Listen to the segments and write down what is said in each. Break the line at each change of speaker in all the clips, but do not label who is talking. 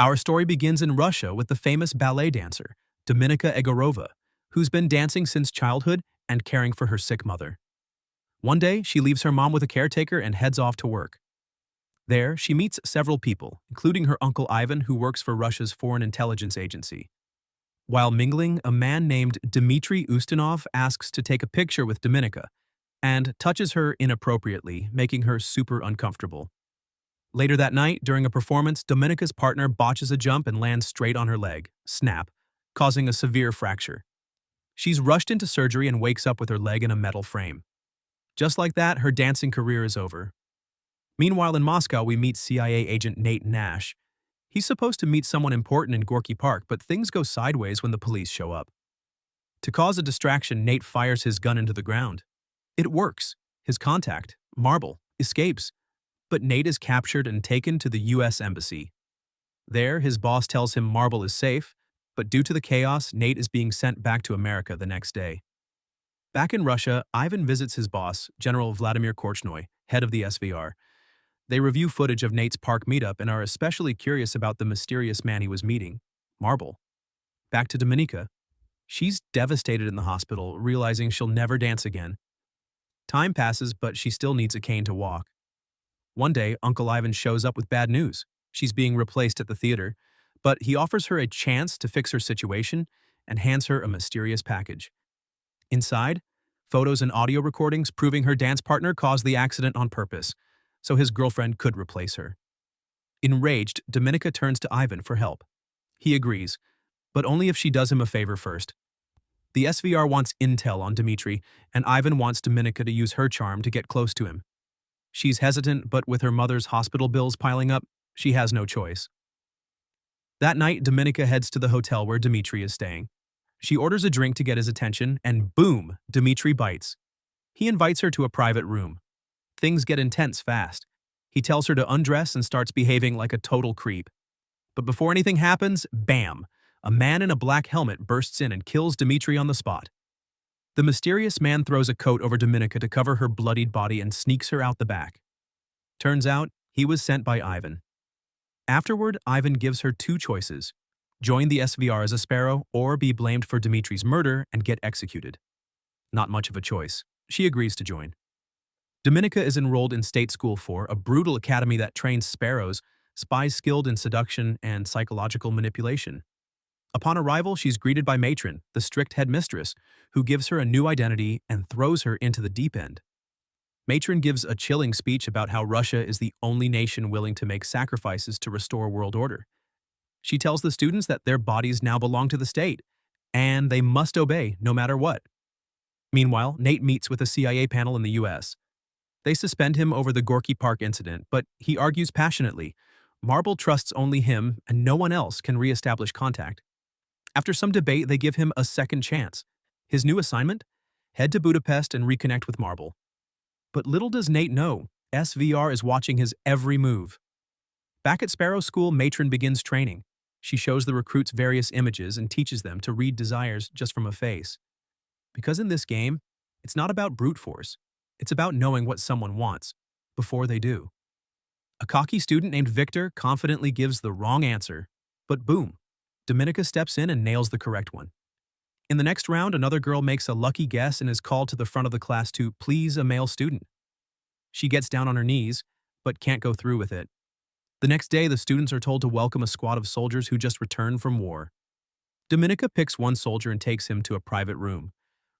Our story begins in Russia with the famous ballet dancer, Dominika Egorova, who's been dancing since childhood and caring for her sick mother. One day, she leaves her mom with a caretaker and heads off to work. There, she meets several people, including her uncle Ivan, who works for Russia's Foreign Intelligence Agency. While mingling, a man named Dmitry Ustinov asks to take a picture with Dominika and touches her inappropriately, making her super uncomfortable. Later that night, during a performance, Dominika's partner botches a jump and lands straight on her leg, snap, causing a severe fracture. She's rushed into surgery and wakes up with her leg in a metal frame. Just like that, her dancing career is over. Meanwhile, in Moscow, we meet CIA agent Nate Nash. He's supposed to meet someone important in Gorky Park, but things go sideways when the police show up. To cause a distraction, Nate fires his gun into the ground. It works. His contact, Marble, escapes. But Nate is captured and taken to the U.S. Embassy. There, his boss tells him Marble is safe, but due to the chaos, Nate is being sent back to America the next day. Back in Russia, Ivan visits his boss, General Vladimir Korchnoy, head of the SVR. They review footage of Nate's park meetup and are especially curious about the mysterious man he was meeting, Marble. Back to Dominika. She's devastated in the hospital, realizing she'll never dance again. Time passes, but she still needs a cane to walk. One day, Uncle Ivan shows up with bad news. She's being replaced at the theater, but he offers her a chance to fix her situation and hands her a mysterious package. Inside, photos and audio recordings proving her dance partner caused the accident on purpose, so his girlfriend could replace her. Enraged, Dominika turns to Ivan for help. He agrees, but only if she does him a favor first. The SVR wants intel on Dmitry, and Ivan wants Dominika to use her charm to get close to him. She's hesitant, but with her mother's hospital bills piling up, she has no choice. That night, Dominika heads to the hotel where Dmitry is staying. She orders a drink to get his attention, and boom, Dmitry bites. He invites her to a private room. Things get intense fast. He tells her to undress and starts behaving like a total creep. But before anything happens, bam! A man in a black helmet bursts in and kills Dmitry on the spot. The mysterious man throws a coat over Dominika to cover her bloodied body and sneaks her out the back. Turns out, he was sent by Ivan. Afterward, Ivan gives her two choices: join the SVR as a Sparrow or be blamed for Dmitry's murder and get executed. Not much of a choice. She agrees to join. Dominika is enrolled in State School 4, a brutal academy that trains Sparrows, spies skilled in seduction and psychological manipulation. Upon arrival, she's greeted by Matron, the strict headmistress, who gives her a new identity and throws her into the deep end. Matron gives a chilling speech about how Russia is the only nation willing to make sacrifices to restore world order. She tells the students that their bodies now belong to the state, and they must obey no matter what. Meanwhile, Nate meets with a CIA panel in the U.S. They suspend him over the Gorky Park incident, but he argues passionately. Marble trusts only him, and no one else can re-establish contact. After some debate, they give him a second chance. His new assignment? Head to Budapest and reconnect with Marble. But little does Nate know, SVR is watching his every move. Back at Sparrow School, Matron begins training. She shows the recruits various images and teaches them to read desires just from a face. Because in this game, it's not about brute force. It's about knowing what someone wants before they do. A cocky student named Victor confidently gives the wrong answer, but boom, Dominika steps in and nails the correct one. In the next round, another girl makes a lucky guess and is called to the front of the class to please a male student. She gets down on her knees, but can't go through with it. The next day, the students are told to welcome a squad of soldiers who just returned from war. Dominika picks one soldier and takes him to a private room,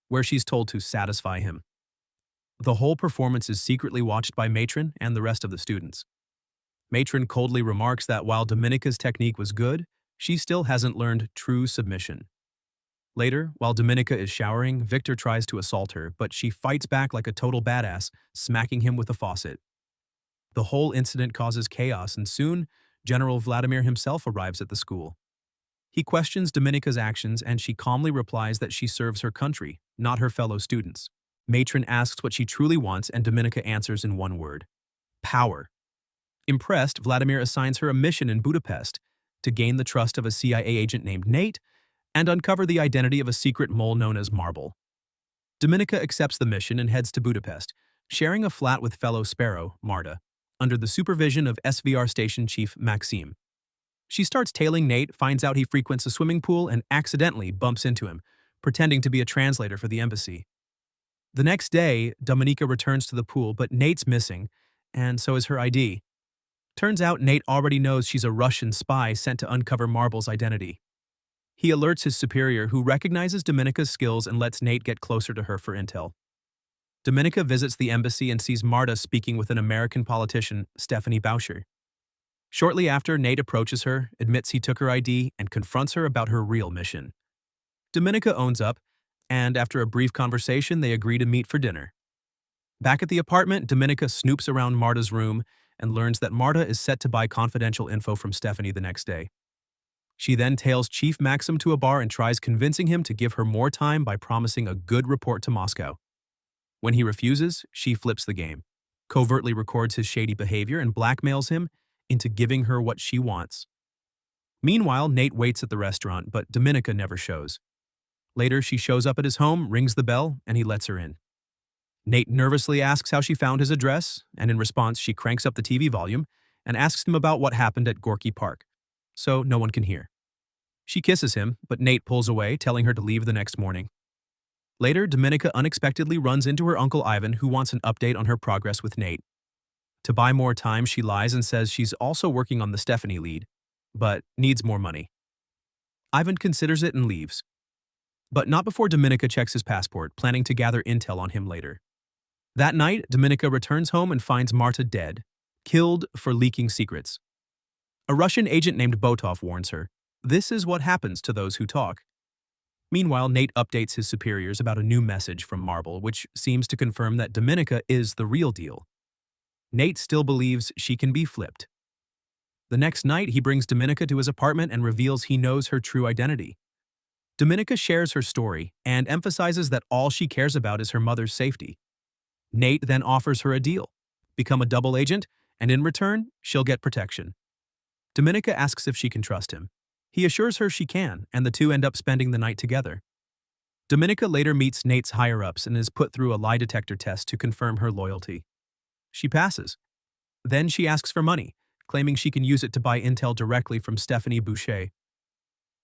where she's told to satisfy him. The whole performance is secretly watched by Matron and the rest of the students. Matron coldly remarks that while Dominika's technique was good, she still hasn't learned true submission. Later, while Dominika is showering, Victor tries to assault her, but she fights back like a total badass, smacking him with a faucet. The whole incident causes chaos, and soon, General Vladimir himself arrives at the school. He questions Dominika's actions, and she calmly replies that she serves her country, not her fellow students. Matron asks what she truly wants, and Dominika answers in one word: power. Impressed, Vladimir assigns her a mission in Budapest to gain the trust of a CIA agent named Nate and uncover the identity of a secret mole known as Marble. Dominika accepts the mission and heads to Budapest, sharing a flat with fellow Sparrow, Marta, under the supervision of SVR Station Chief Maxim. She starts tailing Nate, finds out he frequents a swimming pool, and accidentally bumps into him, pretending to be a translator for the embassy. The next day, Dominika returns to the pool, but Nate's missing, and so is her ID. Turns out Nate already knows she's a Russian spy sent to uncover Marble's identity. He alerts his superior, who recognizes Dominika's skills and lets Nate get closer to her for intel. Dominika visits the embassy and sees Marta speaking with an American politician, Stephanie Boucher. Shortly after, Nate approaches her, admits he took her ID, and confronts her about her real mission. Dominika owns up, and after a brief conversation, they agree to meet for dinner. Back at the apartment, Dominika snoops around Marta's room and learns that Marta is set to buy confidential info from Stephanie the next day. She then tails Chief Maxim to a bar and tries convincing him to give her more time by promising a good report to Moscow. When he refuses, she flips the game, covertly records his shady behavior, and blackmails him into giving her what she wants. Meanwhile, Nate waits at the restaurant, but Dominika never shows. Later, she shows up at his home, rings the bell, and he lets her in. Nate nervously asks how she found his address, and in response, she cranks up the TV volume and asks him about what happened at Gorky Park, so no one can hear. She kisses him, but Nate pulls away, telling her to leave the next morning. Later, Dominika unexpectedly runs into her uncle Ivan, who wants an update on her progress with Nate. To buy more time, she lies and says she's also working on the Stephanie lead, but needs more money. Ivan considers it and leaves. But not before Dominika checks his passport, planning to gather intel on him later. That night, Dominika returns home and finds Marta dead, killed for leaking secrets. A Russian agent named Botov warns her, "This is what happens to those who talk." Meanwhile, Nate updates his superiors about a new message from Marble, which seems to confirm that Dominika is the real deal. Nate still believes she can be flipped. The next night, he brings Dominika to his apartment and reveals he knows her true identity. Dominika shares her story and emphasizes that all she cares about is her mother's safety. Nate then offers her a deal: become a double agent, and in return, she'll get protection. Dominika asks if she can trust him. He assures her she can, and the two end up spending the night together. Dominika later meets Nate's higher-ups and is put through a lie detector test to confirm her loyalty. She passes. Then she asks for money, claiming she can use it to buy intel directly from Stephanie Boucher.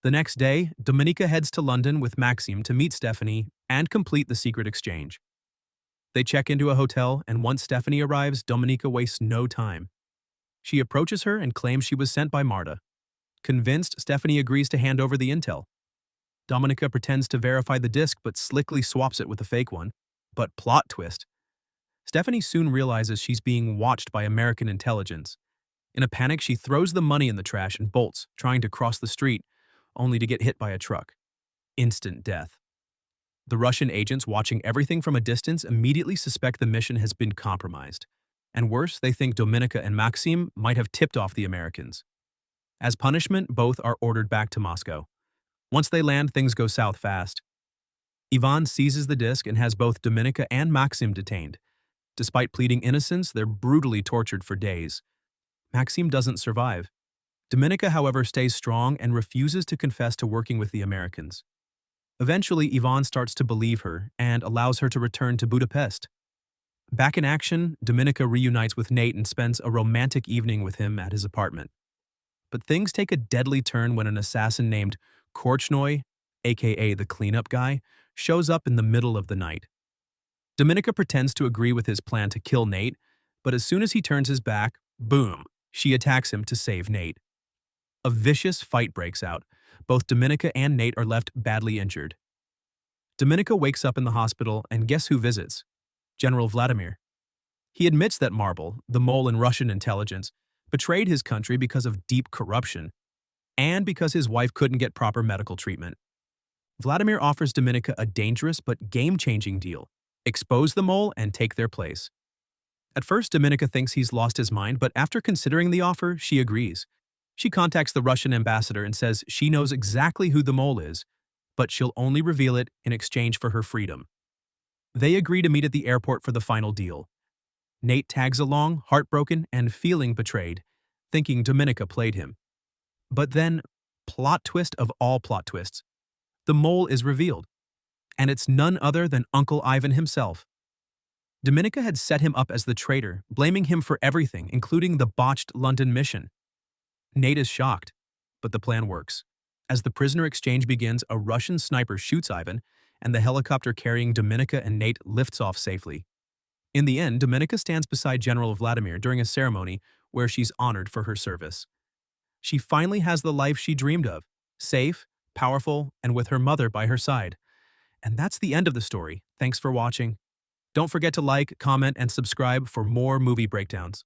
The next day, Dominika heads to London with Maxim to meet Stephanie and complete the secret exchange. They check into a hotel, and once Stephanie arrives, Dominika wastes no time. She approaches her and claims she was sent by Marta. Convinced, Stephanie agrees to hand over the intel. Dominika pretends to verify the disk but slickly swaps it with a fake one. But plot twist. Stephanie soon realizes she's being watched by American intelligence. In a panic, she throws the money in the trash and bolts, trying to cross the street, only to get hit by a truck. Instant death. The Russian agents, watching everything from a distance, immediately suspect the mission has been compromised. And worse, they think Dominika and Maxim might have tipped off the Americans. As punishment, both are ordered back to Moscow. Once they land, things go south fast. Ivan seizes the disc and has both Dominika and Maxim detained. Despite pleading innocence, they're brutally tortured for days. Maxim doesn't survive. Dominika, however, stays strong and refuses to confess to working with the Americans. Eventually, Ivan starts to believe her and allows her to return to Budapest. Back in action, Dominika reunites with Nate and spends a romantic evening with him at his apartment. But things take a deadly turn when an assassin named Korchnoi, aka the cleanup guy, shows up in the middle of the night. Dominika pretends to agree with his plan to kill Nate, but as soon as he turns his back, boom, she attacks him to save Nate. A vicious fight breaks out. Both Dominika and Nate are left badly injured. Dominika wakes up in the hospital, and guess who visits? General Vladimir. He admits that Marble, the mole in Russian intelligence, betrayed his country because of deep corruption, and because his wife couldn't get proper medical treatment. Vladimir offers Dominika a dangerous but game-changing deal: expose the mole and take their place. At first, Dominika thinks he's lost his mind, but after considering the offer, she agrees. She contacts the Russian ambassador and says she knows exactly who the mole is, but she'll only reveal it in exchange for her freedom. They agree to meet at the airport for the final deal. Nate tags along, heartbroken and feeling betrayed, thinking Dominika played him. But then, plot twist of all plot twists, the mole is revealed, and it's none other than Uncle Ivan himself. Dominika had set him up as the traitor, blaming him for everything, including the botched London mission. Nate is shocked. but the plan works. As the prisoner exchange begins, a Russian sniper shoots Ivan, and the helicopter carrying Dominika and Nate lifts off safely. In the end, Dominika stands beside General Vladimir during a ceremony where she's honored for her service. She finally has the life she dreamed of, safe, powerful, and with her mother by her side. And that's the end of the story. Thanks for watching. Don't forget to like, comment, and subscribe for more movie breakdowns.